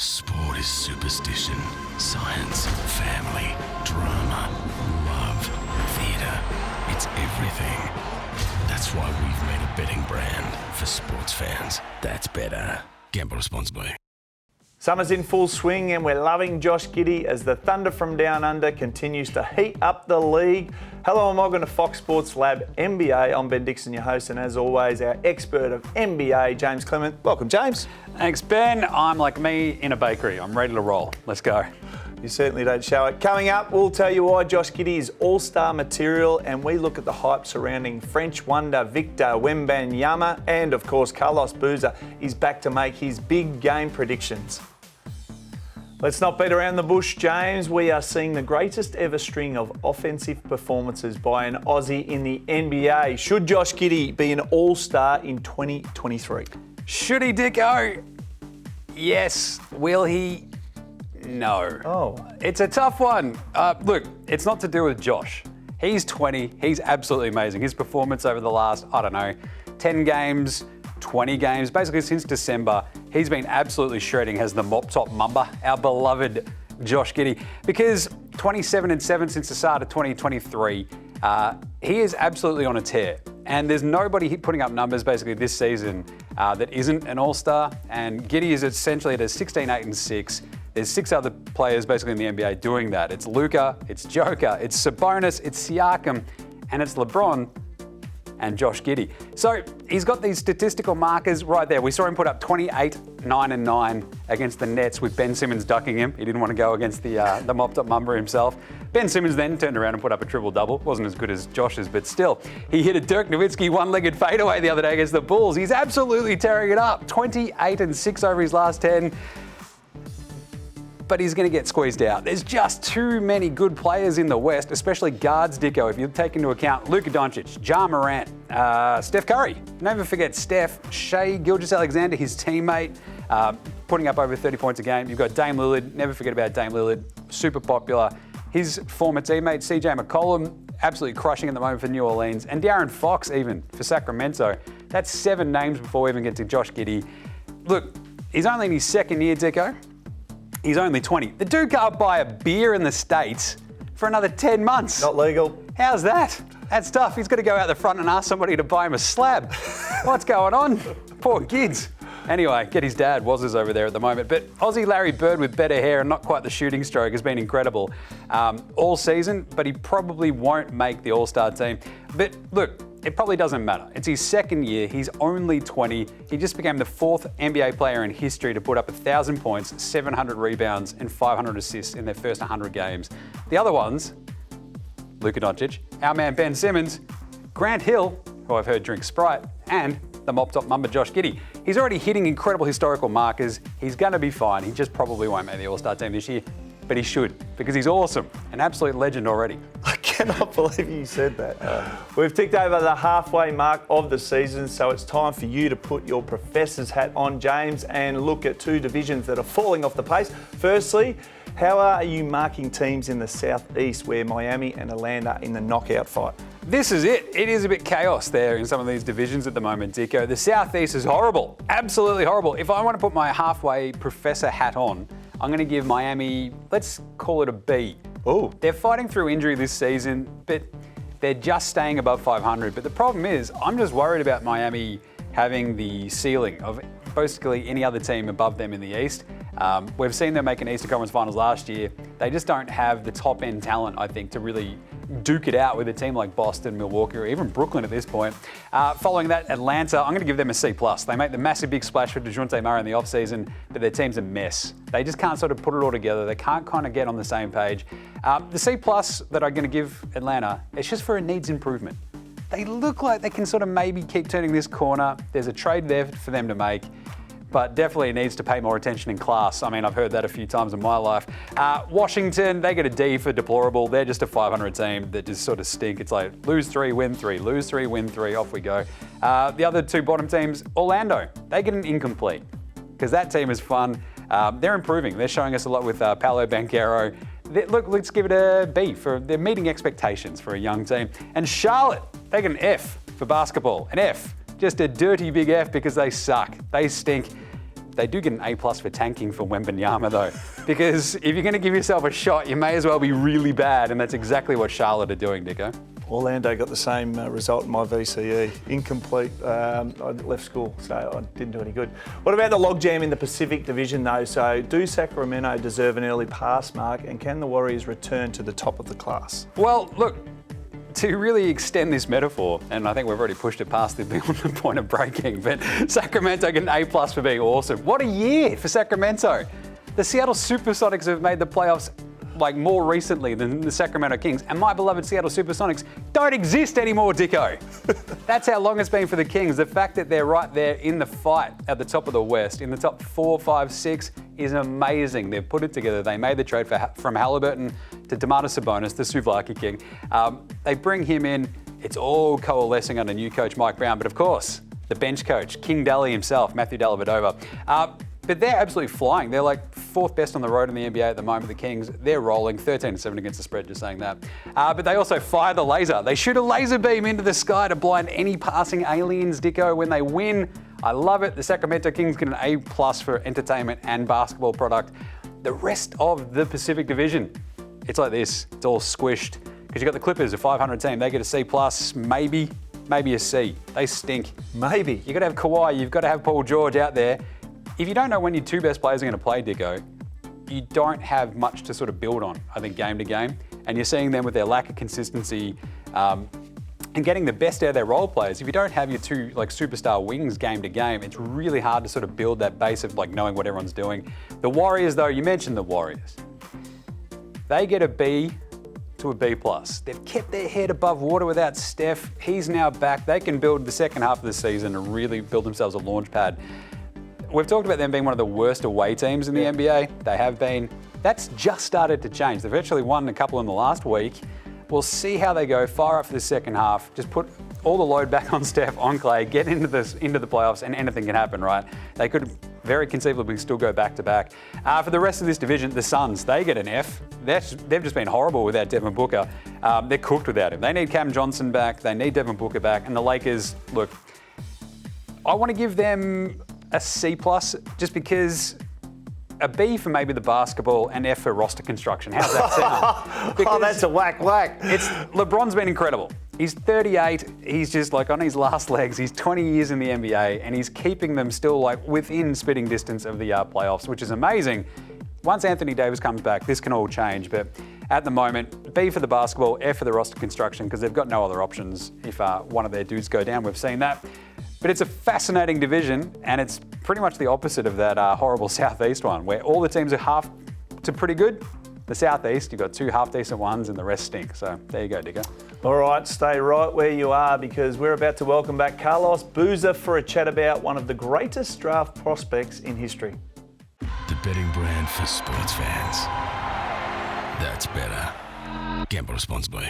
Sport is superstition, science, family, drama, love, theatre. It's everything. That's why we've made a betting brand for sports fans. That's Betr. Gamble responsibly. Summer's in full swing and we're loving Josh Giddey as the Thunder from Down Under continues to heat up the league. Hello and welcome to Fox Sports Lab NBA. I'm Ben Dixon, your host, and as always, our expert of NBA, Jaymz Clements. Welcome, James. Thanks, Ben. I'm like me in a bakery. I'm ready to roll. Let's go. You certainly don't show it. Coming up, we'll tell you why Josh Giddey is all-star material, and we look at the hype surrounding French wonder Victor Wembanyama, and of course, Carlos Boozer is back to make his big game predictions. Let's not beat around the bush, James. We are seeing the greatest ever string of offensive performances by an Aussie in the NBA. Should Josh Giddey be an all-star in 2023? Should he, Dicko? Yes. Will he? No. Oh. It's a tough one. Look, it's not to do with Josh. He's 20. He's absolutely amazing. His performance over the last, 10 games, 20 games, basically since December, he's been absolutely shredding as the mop-top mamba, our beloved Josh Giddey. Because 27-7 since the start of 2023, he is absolutely on a tear. And there's nobody putting up numbers basically this season that isn't an all-star. And Giddey is essentially at a 16-8-6. There's 6 other players basically in the NBA doing that. It's Luka, it's Joker, it's Sabonis, it's Siakam, and it's LeBron and Josh Giddey. So he's got these statistical markers right there. We saw him put up 28, 9 and 9 against the Nets with Ben Simmons ducking him. He didn't want to go against the mopped-up mumber himself. Ben Simmons then turned around and put up a triple-double. Wasn't as good as Josh's, but still. He hit a Dirk Nowitzki one-legged fadeaway the other day against the Bulls. He's absolutely tearing it up. 28 and 6 over his last 10. But he's going to get squeezed out. There's just too many good players in the West, especially guards, Dicko. If you take into account Luka Doncic, Ja Morant, Steph Curry. Never forget Steph, Shai Gilgeous-Alexander, his teammate, putting up over 30 points a game. You've got Dame Lillard. Never forget about Dame Lillard. Super popular. His former teammate, CJ McCollum, absolutely crushing at the moment for New Orleans. And De'Aaron Fox even for Sacramento. That's 7 names before we even get to Josh Giddey. Look, he's only in his second year, Dicko. He's only 20. The dude can't buy a beer in the States for another 10 months. Not legal. How's that? That's tough. He's got to go out the front and ask somebody to buy him a slab. What's going on? Poor kids. Anyway, Giddey's dad, Waz's over there at the moment. But Aussie Larry Bird with better hair and not quite the shooting stroke has been incredible all season, but he probably won't make the All-Star team. But look, it probably doesn't matter. It's his second year. He's only 20. He just became the 4th NBA player in history to put up 1,000 points, 700 rebounds, and 500 assists in their first 100 games. The other ones, Luka Doncic, our man Ben Simmons, Grant Hill, who I've heard drink Sprite, and the mop-top mumber Josh Giddey. He's already hitting incredible historical markers. He's going to be fine. He just probably won't make the All-Star team this year, but he should, because he's awesome, an absolute legend already. I cannot believe you said that. We've ticked over the halfway mark of the season, so it's time for you to put your professor's hat on, James, and look at 2 divisions that are falling off the pace. Firstly, how are you marking teams in the Southeast where Miami and Atlanta are in the knockout fight? This is it. It is a bit chaos there in some of these divisions at the moment, Dicko. The Southeast is horrible. Absolutely horrible. If I want to put my halfway professor hat on, I'm going to give Miami, let's call it a B. Oh. They're fighting through injury this season, but they're just staying above 500. But the problem is, I'm just worried about Miami having the ceiling of basically any other team above them in the East. We've seen them make an Eastern Conference Finals last year. They just don't have the top-end talent, I think, to really duke it out with a team like Boston, Milwaukee, or even Brooklyn at this point. Following that, Atlanta, I'm going to give them a C+. They make the massive big splash for DeJounte Murray in the offseason, but their team's a mess. They just can't sort of put it all together. They can't kind of get on the same page. The C+ that I'm going to give Atlanta, it's just for a needs improvement. They look like they can sort of maybe keep turning this corner. There's a trade there for them to make, but definitely needs to pay more attention in class. I mean, I've heard that a few times in my life. Washington, they get a D for deplorable. They're just a 500 team that just sort of stink. It's like lose 3, win 3, lose 3, win 3, off we go. The other 2 bottom teams, Orlando, they get an incomplete because that team is fun. They're improving. They're showing us a lot with Paolo Banchero. Look, let's give it a B for they're meeting expectations for a young team. And Charlotte, they get an F for basketball, an F. Just a dirty big F because they suck. They stink. They do get an A+ for tanking for Wembanyama though, because if you're going to give yourself a shot, you may as well be really bad, and that's exactly what Charlotte are doing, Dicko. Orlando got the same result in my VCE. Incomplete. I left school, so I didn't do any good. What about the logjam in the Pacific Division, though? So, do Sacramento deserve an early pass, Mark, and can the Warriors return to the top of the class? Well, look, to really extend this metaphor, and I think we've already pushed it past the point of breaking, but Sacramento get an A+ for being awesome. What a year for Sacramento. The Seattle Supersonics have made the playoffs like more recently than the Sacramento Kings, and my beloved Seattle Supersonics don't exist anymore, Dicko. That's how long it's been for the Kings. The fact that they're right there in the fight at the top of the West, in the top 4, 5, 6, is amazing. They've put it together. They made the trade from Halliburton to Domantas Sabonis, the Souvlaki King. They bring him in. It's all coalescing under new coach Mike Brown, but of course, the bench coach, King Dally himself, Matthew Dellavedova. But they're absolutely flying. They're like 4th best on the road in the NBA at the moment, the Kings. They're rolling, 13-7 against the spread, just saying that. But they also fire the laser. They shoot a laser beam into the sky to blind any passing aliens, Dicko, when they win. I love it. The Sacramento Kings get an A+ for entertainment and basketball product. The rest of the Pacific Division, it's like this. It's all squished. Because you've got the Clippers, a 500 team. They get a C+, maybe a C. They stink. Maybe. You've got to have Kawhi. You've got to have Paul George out there. If you don't know when your 2 best players are going to play, Dicko, you don't have much to sort of build on, I think, game to game. And you're seeing them with their lack of consistency and getting the best out of their role players. If you don't have your 2 like superstar wings game to game, it's really hard to sort of build that base of like knowing what everyone's doing. The Warriors, though, you mentioned the Warriors. They get a B to a B+. They've kept their head above water without Steph. He's now back. They can build the second half of the season and really build themselves a launch pad. We've talked about them being one of the worst away teams in the NBA. They have been. That's just started to change. They've actually won a couple in the last week. We'll see how they go. Fire up for the second half. Just put all the load back on Steph, on Clay, get into the playoffs, and anything can happen, right? They could very conceivably still go back-to-back. For the rest of this division, the Suns, they get an F. They've just been horrible without Devin Booker. They're cooked without him. They need Cam Johnson back. They need Devin Booker back. And the Lakers, look, I want to give them a C+, just because a B for maybe the basketball and F for roster construction. How's that sound? Oh, that's a whack. LeBron's been incredible. He's 38. He's just like on his last legs. He's 20 years in the NBA, and he's keeping them still like within spitting distance of the playoffs, which is amazing. Once Anthony Davis comes back, this can all change. But at the moment, B for the basketball, F for the roster construction, because they've got no other options if one of their dudes go down. We've seen that. But it's a fascinating division, and it's pretty much the opposite of that horrible Southeast one, where all the teams are half to pretty good. The Southeast, you've got 2 half-decent ones, and the rest stink. So there you go, Dicko. All right, stay right where you are, because we're about to welcome back Carlos Boozer for a chat about one of the greatest draft prospects in history. The betting brand for sports fans. That's better. Gamble responsibly.